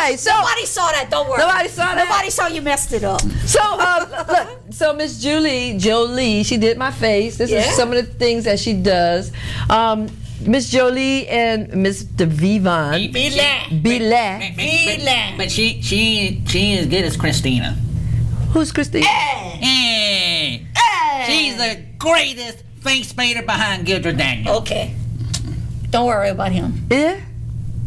right. So nobody saw that. Don't worry. Nobody saw that? Nobody saw you messed it up. So look, so Miss Jolie, she did my face. This is some of the things that she does. Miss Jolie and Mr. Vivon. But she is good as Christina. Who's Christina? Hey. She's the greatest face painter behind Gildred Daniel. Okay. Don't worry about him. Yeah?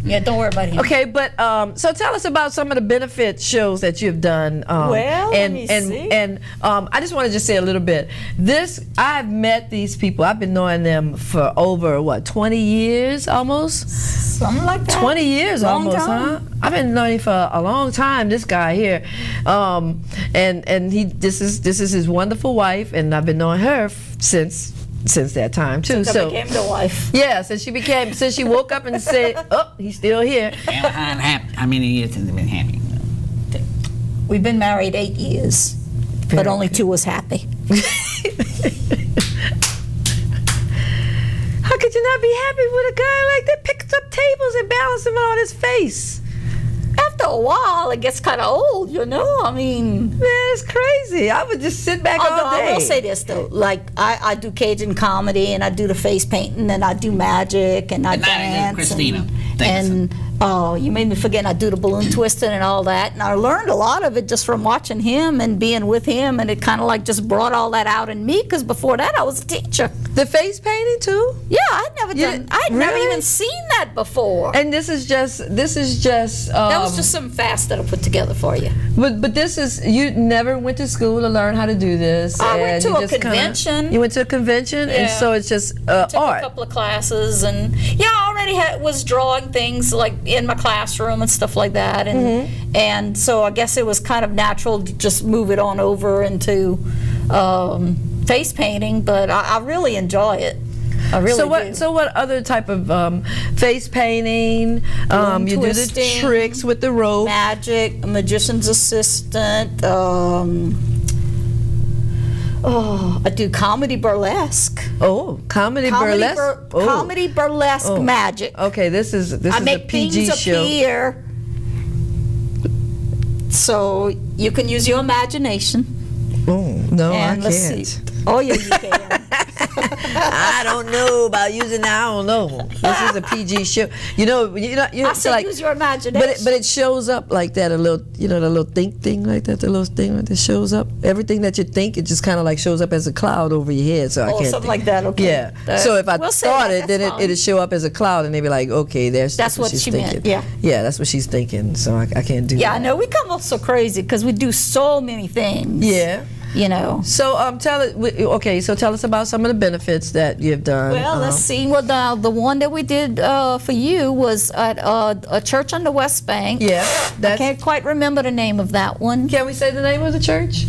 Yeah, don't worry about him. Okay, but so tell us about some of the benefit shows that you've done. Let me see. And I just want to just say a little bit. I've met these people. I've been knowing them for over 20 years almost. Something like that. 20 years Long almost, time. huh? I've been knowing him for a long time. This guy here, and this is his wonderful wife, and I've been knowing her since that time too. Since I became the wife. Yeah, since she woke up and said, "Oh, he's still here." How many years has it been happy? We've been married 8 years, but only 2 was happy. How could you not be happy with a guy like that? Picks up tables and balances them on his face. After a while, it gets kind of old, you know? I mean... Man, it's crazy. I would just sit back all day. I will say this, though. Like, I do Cajun comedy, and I do the face painting, and I do magic, and I dance. Christina. And you made me forget, I do the balloon twisting and all that. And I learned a lot of it just from watching him and being with him, and it kind of like just brought all that out in me, because before that, I was a teacher. The face painting, too? Yeah, I'd never never even seen that before. And this is just that was just some fast that I put together for you. But this is, you never went to school to learn how to do this. I went to a convention. You went to a convention, and so it's just took art. a couple of classes, and I already was drawing things like in my classroom and stuff like that, and so I guess it was kind of natural to just move it on over into face painting. But I really enjoy it. I really do. So what other type of face painting? You do the tricks with the rope. Magic, a magician's assistant. I do comedy burlesque. Oh, comedy burlesque. Comedy burlesque magic. Okay, this is a PG show. I make things appear, so you can use your imagination. Oh no, and I can't. See. Oh yeah, you can. I don't know about using that. I don't know. This is a PG show. You I said like, use your imagination. But it shows up like that. A little, the little think thing like that. The little thing that shows up. Everything that you think, it just kind of like shows up as a cloud over your head. So I can't. Something like that. Okay. Yeah. So if I thought it, then it'd show up as a cloud, and they'd be like, okay, that's what she's thinking. Meant. Yeah. Yeah, that's what she's thinking. So I can't do that. Yeah, I know. We come up so crazy because we do so many things. Yeah. So tell us about some of the benefits that you've done. Well, let's see. Well, the one that we did for you was at a church on the West Bank. Yeah, I can't quite remember the name of that one. Can we say the name of the church?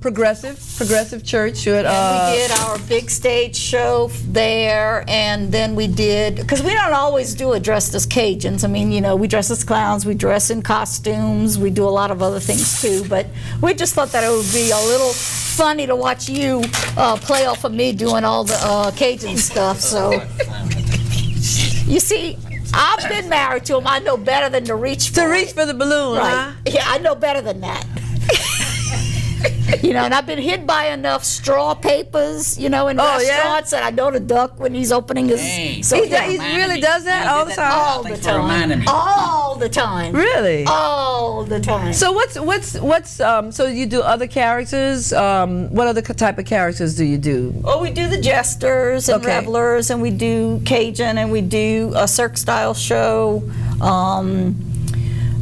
Progressive Church. We did our big stage show there, and then we did, because we don't always do it dressed as Cajuns. I mean, we dress as clowns, we dress in costumes, we do a lot of other things too, but we just thought that it would be a little funny to watch you play off of me doing all the Cajun stuff. So you see, I've been married to him. I know better than to reach for the balloon, right? Huh? Yeah, I know better than that. And I've been hit by enough straw papers, in restaurants, that I know to duck when he's opening his. Hey, so he really does that all the time. All the time. All the time. Really? All the time. So what's so you do other characters? What other type of characters do you do? Oh, we do the jesters and revelers, and we do Cajun, and we do a Cirque style show.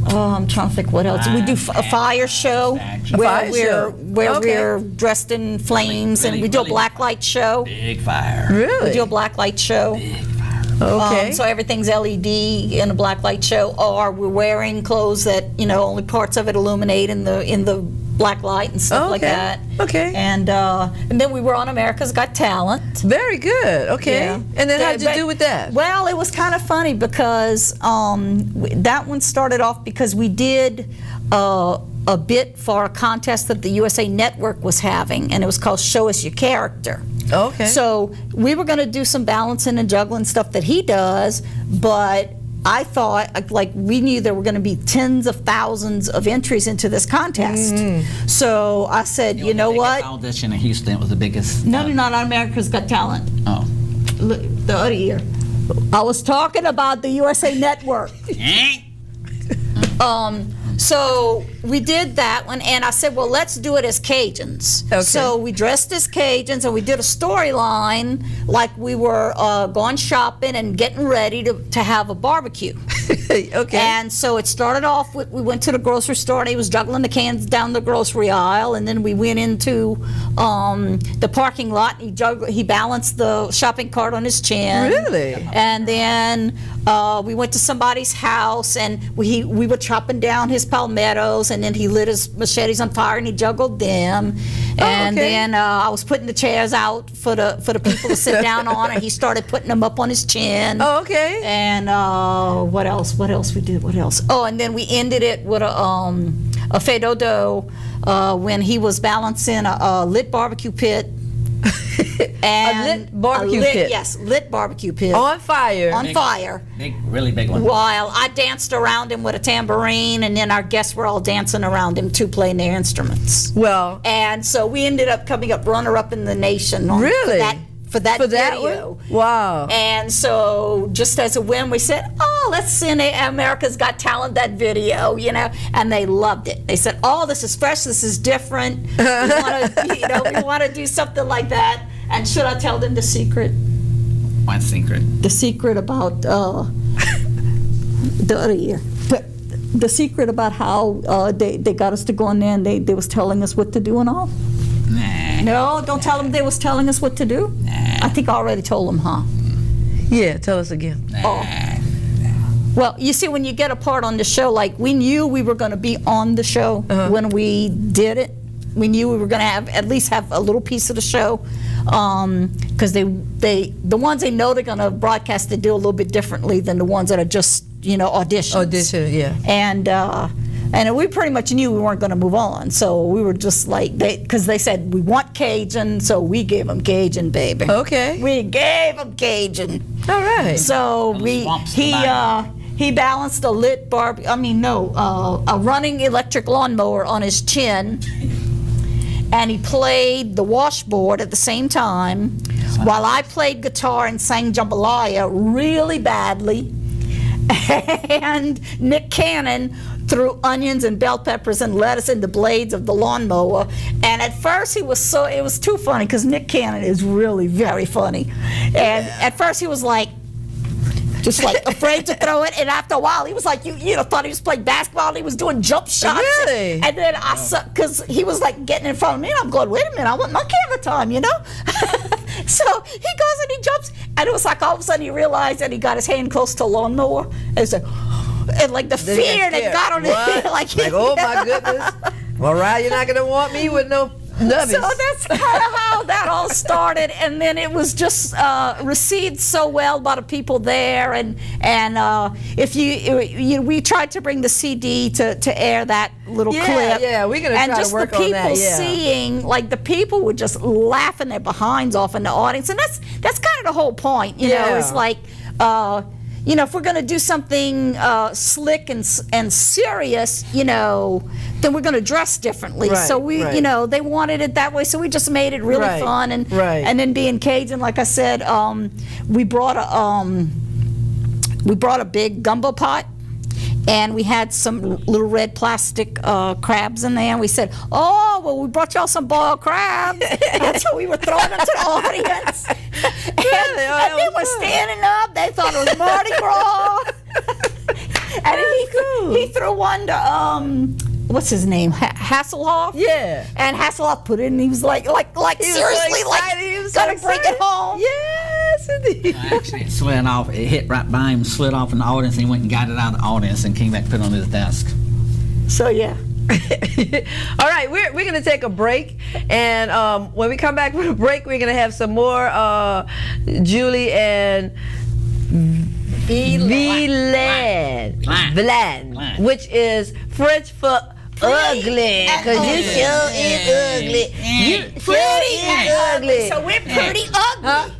I'm trying to think what else. We do a fire show where we're dressed in flames, and we do a black light show. Big fire. Really? We do a black light show. Big fire. Okay. So everything's LED in a black light show, or we're wearing clothes that only parts of it illuminate in the black light and stuff like that. Okay. And then we were on America's Got Talent. Very good. Okay. Yeah. And then how'd you do with that? Well, it was kind of funny because that one started off because we did a bit for a contest that the USA Network was having, and it was called Show Us Your Character. Okay. So we were going to do some balancing and juggling stuff that he does, but I thought, like, we knew there were going to be tens of thousands of entries into this contest. So I said, you know what? Audition in Houston was the biggest. No, not America's Got Talent. Oh. The other year. I was talking about the USA Network. So we did that one, and I said, well, let's do it as Cajuns. Okay. So we dressed as Cajuns, and we did a storyline like we were going shopping and getting ready to have a barbecue. Okay. And so it started off with, we went to the grocery store, and he was juggling the cans down the grocery aisle, and then we went into the parking lot, and he balanced the shopping cart on his chin. Really? And then we went to somebody's house, and we were chopping down his palmettos, and then he lit his machetes on fire and he juggled them. And okay. then I was putting the chairs out for the people to sit down on, and he started putting them up on his chin. Oh, okay. And what else we did? What else? Oh, and then we ended it with a fait d'eau when he was balancing a lit barbecue pit. And A lit barbecue pit. Yes, lit barbecue pit. On fire. On fire. Big, really big one. While I danced around him with a tambourine, and then our guests were all dancing around him too, playing their instruments. Well, And so we ended up coming up runner-up in the nation on, Really? for that video. one? Wow. And so just as a win, we said, oh, let's send America's Got Talent that video, you know, and they loved it. They said, oh, this is fresh, this is different. We want to do something like that. And should I tell them the secret? One secret. The secret about the other year. But the secret about how they got us to go in there, and they was telling us what to do and all? Nah. No, don't tell them they was telling us what to do. I think I already told them, huh? Yeah, tell us again. Oh. Well, you see, when you get a part on the show, like we knew we were going to be on the show when we did it. We knew we were going to at least have a little piece of the show, because the ones they know they're going to broadcast, they do a little bit differently than the ones that are just auditions. Audition, yeah. And we pretty much knew we weren't going to move on, so we were just like, because they said we want Cajun, so we gave them Cajun, baby. Okay. We gave them Cajun. All right. So he balanced a lit a running electric lawnmower on his chin, and he played the washboard at the same time, while I played guitar and sang jambalaya really badly, and Nick Cannon threw onions and bell peppers and lettuce in the blades of the lawnmower. And at first it was too funny, because Nick Cannon is really very funny. And at first he was like, just like afraid to throw it, and after a while he was like, thought he was playing basketball, and he was doing jump shots. Really? And then because he was like getting in front of me, and I'm going, wait a minute, I want my camera time, So he goes and he jumps, and it was like all of a sudden he realized that he got his hand close to a lawnmower, and so, and like the fear that got on it, like oh my goodness. All right, you're not gonna want me with no nubbies. So that's kind of how that all started, and then it was just received so well by the people there, and if we tried to bring the CD to air that little clip. Yeah, we're gonna try to work on that. And just the people seeing, like the people were just laughing their behinds off in the audience, and that's kind of the whole point, you know. It's like, if we're going to do something slick and serious, then we're going to dress differently. Right, so we, they wanted it that way, so we just made it really fun. And then being Cajun, like I said, we brought a big gumbo pot. And we had some little red plastic crabs in there. And we said, oh, well, we brought y'all some boiled crabs. And so we were throwing them to the audience. And they were standing up. They thought it was Mardi Gras. And he threw one to, what's his name? Hasselhoff? Yeah. And Hasselhoff put it in, and he was like seriously, gonna bring it home. Yes, indeed. Actually, it slid off. It hit right by him, slid off in the audience, and he went and got it out of the audience and came back and put it on his desk. So, yeah. All right, we're going to take a break, and when we come back from the break, we're going to have some more Julie and Vlad, which is French for ugly, because you sure is ugly. You sure is ugly. So we're pretty ugly.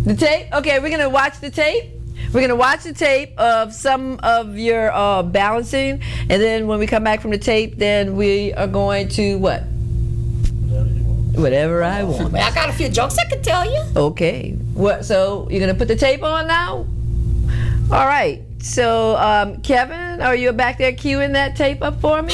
The tape? Okay, we're going to watch the tape. We're gonna watch the tape of some of your balancing, and then when we come back from the tape, then we are going to what? Whatever I want. I got a few jokes I can tell you. Okay. What? So you're gonna put the tape on now? All right. So Kevin, are you back there queuing that tape up for me?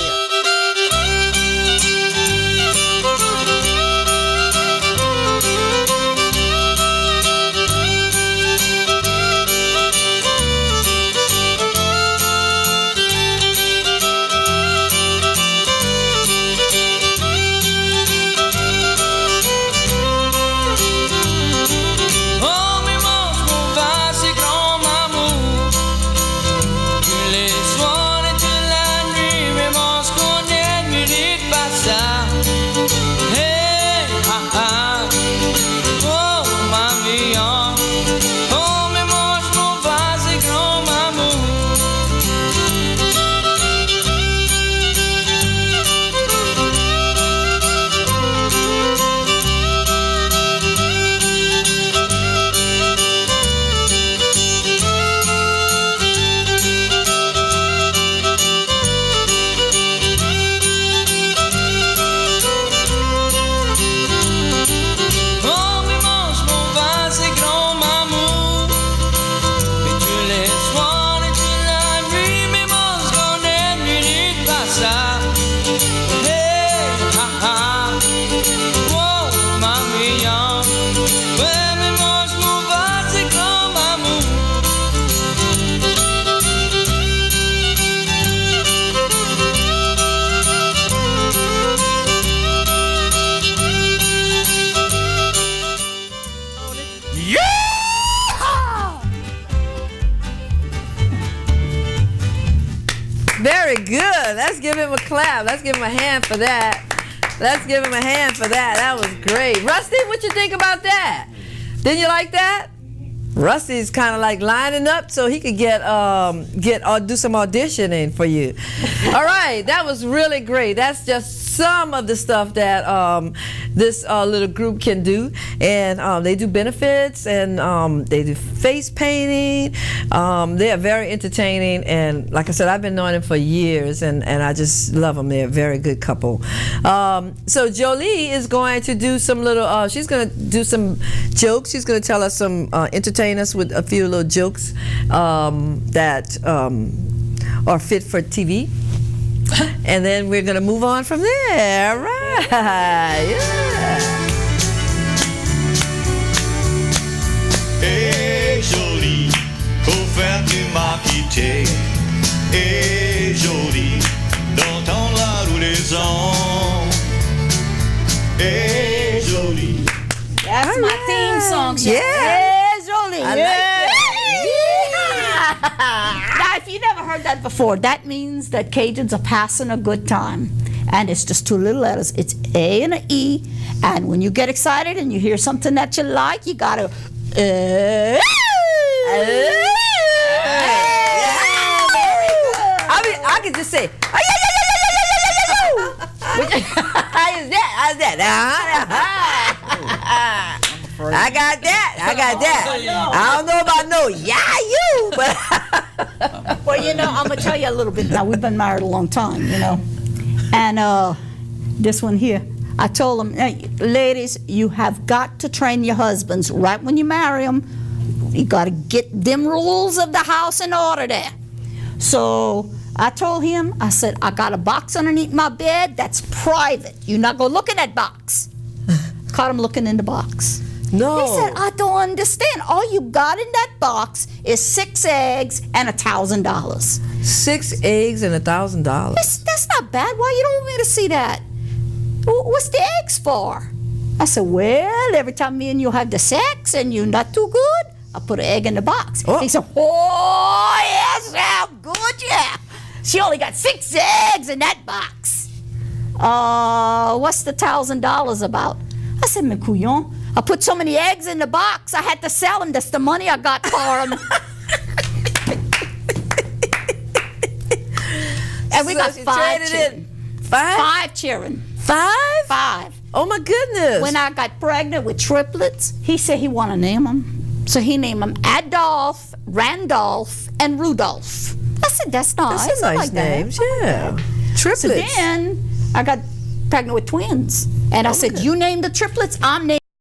Very good. Let's give him a clap. Let's give him a hand for that. Let's give him a hand for that. That was great. Rusty, what you think about that? Didn't you like that? Rusty's kind of like lining up so he could do some auditioning for you. All right, that was really great. That's just some of the stuff that this little group can do, and they do benefits, and they do face painting. They are very entertaining, and like I said, I've been knowing them for years, and I just love them. They're a very good couple. So Jolie is going to do some little. She's going to do some jokes. She's going to tell us some entertain us with a few little jokes that are fit for TV. And then we're going to move on from there. Right. Yeah. Hey Jolie, faut faire du marketing. Hey Jolie, dans la roulaison. Hey Jolie. That's my theme song. Yeah. Hey, Jolie. I like Yeah. that. Now, if you never heard that before, that means that Cajuns are passing a good time. And it's just two little letters. It's A and an E. And when you get excited and you hear something that you like, you gotta. I could just say, how is that? How's that? I got that. I don't know about no you, but. Well, you know, I'm gonna tell you a little bit now. We've been married a long time, you know. And this one here, I told them, hey, ladies, you have got to train your husbands right when you marry them. You got to get them rules of the house in order there. So I told him, I said, I got a box underneath my bed that's private. You're not going to look in that box. Caught him looking in the box. No. He said, I don't understand. All you got in that box is 6 eggs and $1,000. 6 eggs and $1,000. That's not bad. Why you don't want me to see that? What's the eggs for? I said, well, every time me and you have the sex and you're not too good, I put an egg in the box. Oh. He said, oh, yes, how good, yeah. She only got 6 eggs in that box. What's the $1,000 about? I said, mes couillons, I put so many eggs in the box, I had to sell them. That's the money I got for them. And we So got she 5 traded children. it. 5? 5 children. 5? 5. Oh my goodness. When I got pregnant with triplets, he said he want to name them. So he named them Adolph, Randolph, and Rudolph. I said, that's nice. That's a I nice like that. names, yeah. So Triplets. then I got pregnant with twins. And I said, you name the triplets, I'm naming